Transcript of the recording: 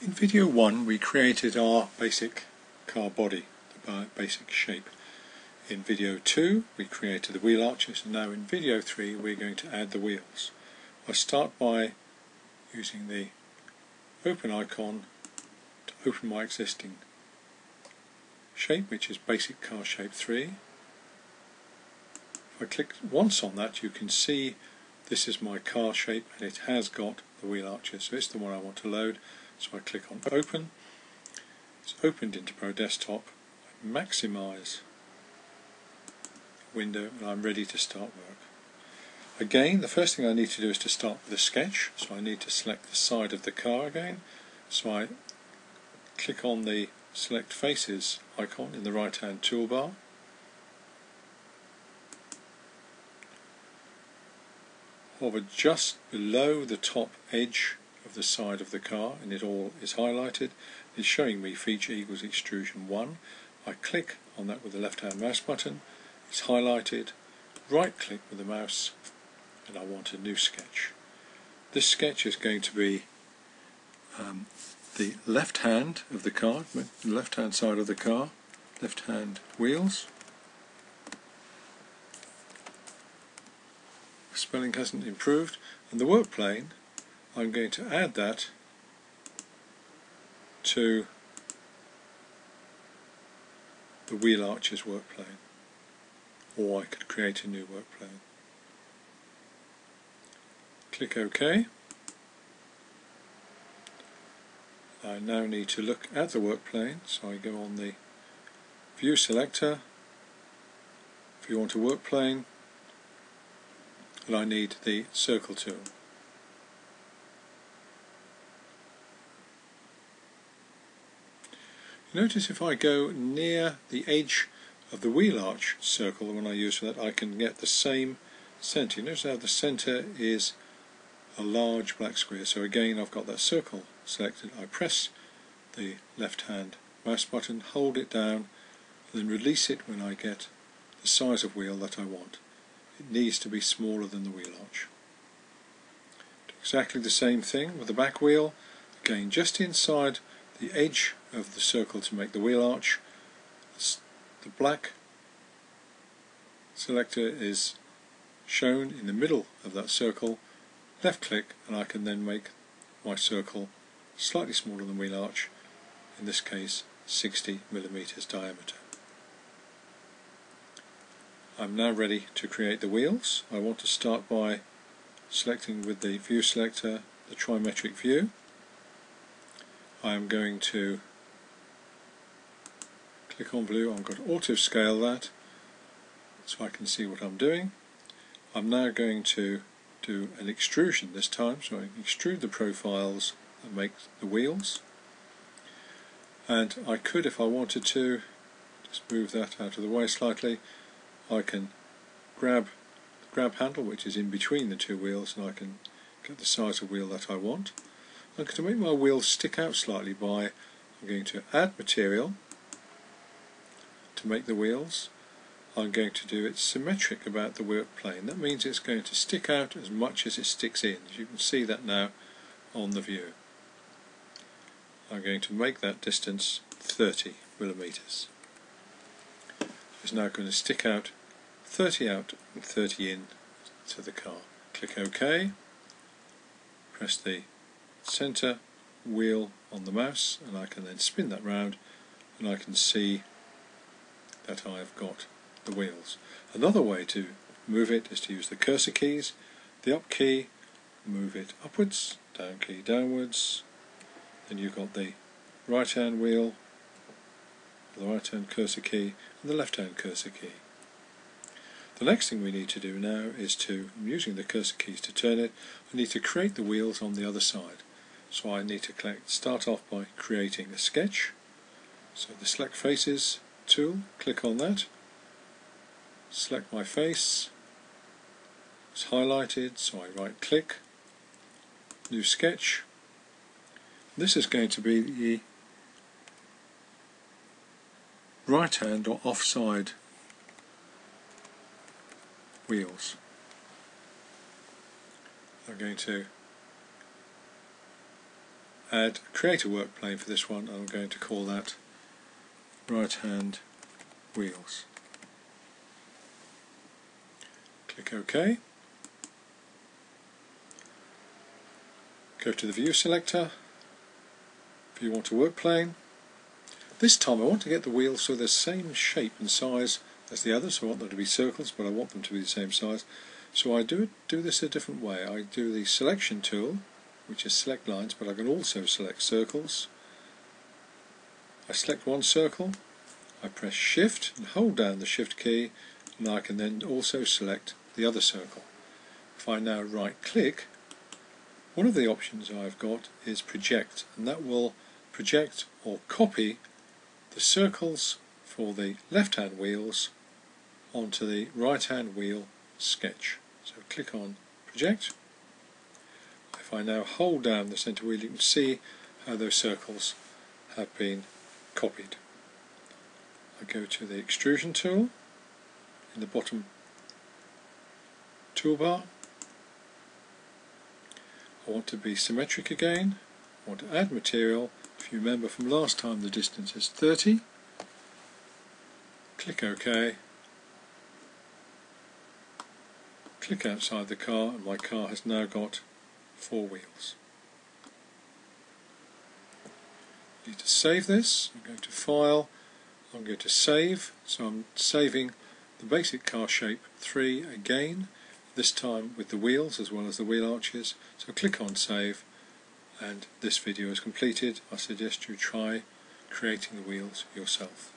In video 1 we created our basic car body, the basic shape. In video 2 we created the wheel arches, and now in video 3 we're going to add the wheels. I start by using the open icon to open my existing shape, which is basic car shape 3. If I click once on that, you can see this is my car shape and it has got the wheel arches, so it's the one I want to load. So I click on open, it's opened into ProDESKTOP, I maximise the window and I'm ready to start work. Again, the first thing I need to do is to start with a sketch, so I need to select the side of the car again. So I click on the select faces icon in the right hand toolbar. Hover just below the top edge of the side of the car and it all is highlighted. It's showing me feature equals extrusion 1. I click on that with the left hand mouse button, it's highlighted, right click with the mouse and I want a new sketch. This sketch is going to be the left hand of the car, the left hand side of the car, left hand wheels. Spelling hasn't improved, and the work plane, I'm going to add that to the wheel arches work plane, or I could create a new work plane. Click OK. I now need to look at the work plane, so I go on the view selector, if you want a work plane, and I need the circle tool. Notice if I go near the edge of the wheel arch circle, the one I use for that, I can get the same centre. You notice how the centre is a large black square. So again, I've got that circle selected. I press the left hand mouse button, hold it down, and then release it when I get the size of wheel that I want. It needs to be smaller than the wheel arch. Do exactly the same thing with the back wheel. Again, just inside the edge of the circle to make the wheel arch, the black selector is shown in the middle of that circle. Left click and I can then make my circle slightly smaller than wheel arch, in this case 60mm diameter. I'm now ready to create the wheels. I want to start by selecting with the view selector the trimetric view. I am going to click on blue. I'm going to auto scale that so I can see what I'm doing. I'm now going to do an extrusion this time, so I extrude the profiles and make the wheels. And I could, if I wanted to, just move that out of the way slightly. I can grab the grab handle, which is in between the two wheels, and I can get the size of wheel that I want. I'm going to make my wheels stick out slightly by, I'm going to add material to make the wheels. I'm going to do it symmetric about the work plane. That means it's going to stick out as much as it sticks in. As you can see that now on the view. I'm going to make that distance 30mm. It's now going to stick out 30 out and 30 in to the car. Click OK. Press the centre wheel on the mouse and I can then spin that round and I can see that I've got the wheels. Another way to move it is to use the cursor keys. The up key, move it upwards, down key downwards, then you've got the right hand wheel, the right hand cursor key and the left hand cursor key. The next thing we need to do now is to, I'm using the cursor keys to turn it, I need to create the wheels on the other side. So I need to start off by creating a sketch. So the select faces tool, click on that, select my face, it's highlighted, so I right click, new sketch. This is going to be the right hand or offside wheels. I'm going to create a work plane for this one, and I'm going to call that right hand wheels. Click OK. Go to the view selector, view onto work plane. This time I want to get the wheels so they're the same shape and size as the others. So I want them to be circles, but I want them to be the same size. So I do this a different way. I do the selection tool, which is select lines, but I can also select circles. I select one circle, I press shift and hold down the shift key, and I can then also select the other circle. If I now right click, one of the options I've got is project, and that will project or copy the circles for the left hand wheels onto the right hand wheel sketch. So click on project. If I now hold down the centre wheel, you can see how those circles have been copied. I go to the extrusion tool in the bottom toolbar. I want to be symmetric again. I want to add material. If you remember from last time, the distance is 30. Click OK. Click outside the car, and my car has now got 4 wheels. I need to save this. I'm going to File, I'm going to Save, so I'm saving the basic car shape 3 again, this time with the wheels as well as the wheel arches. So click on Save, and this video is completed. I suggest you try creating the wheels yourself.